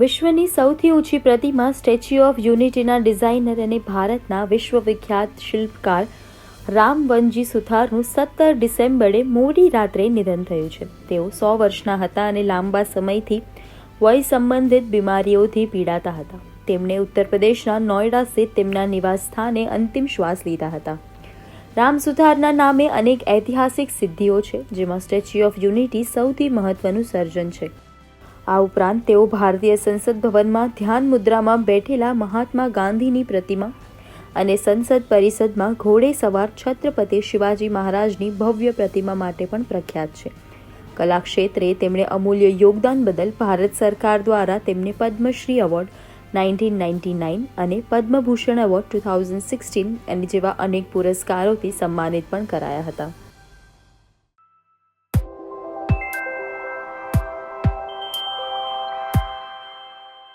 વિશ્વની સૌથી ઊંચી પ્રતિમા સ્ટેચ્યુ ઓફ યુનિટીના ડિઝાઇનર અને ભારતના વિશ્વવિખ્યાત શિલ્પકાર રામવનજી સુથારનું 17 ડિસેમ્બરે મોડી રાત્રે નિધન થયું છે. તેઓ 100 વર્ષના હતા અને લાંબા સમયથી વય સંબંધિત બીમારીઓથી પીડાતા હતા. તેમણે ઉત્તર પ્રદેશના નોઈડા સ્થિત તેમના નિવાસ સ્થાને અંતિમ શ્વાસ લીધા હતા. રામ સુથારના નામે અનેક ઐતિહાસિક સિદ્ધિઓ છે, જેમાં સ્ટેચ્યુ ઓફ યુનિટી સૌથી મહત્વનું સર્જન છે. આ ઉપરાંત તેઓ ભારતીય સંસદ ભવનમાં ધ્યાન મુદ્રામાં બેઠેલા મહાત્મા ગાંધીની પ્રતિમા અને સંસદ પરિષદમાં ઘોડે સવાર છત્રપતિ શિવાજી મહારાજની ભવ્ય પ્રતિમા માટે પણ પ્રખ્યાત છે. કલા ક્ષેત્રે તેમણે અમૂલ્ય યોગદાન બદલ ભારત સરકાર દ્વારા તેમને પદ્મશ્રી એવોર્ડ 1999 અને પદ્મભૂષણ એવોર્ડ 2016 અને જેવા અનેક પુરસ્કારોથી સન્માનિત પણ કરાયા હતા.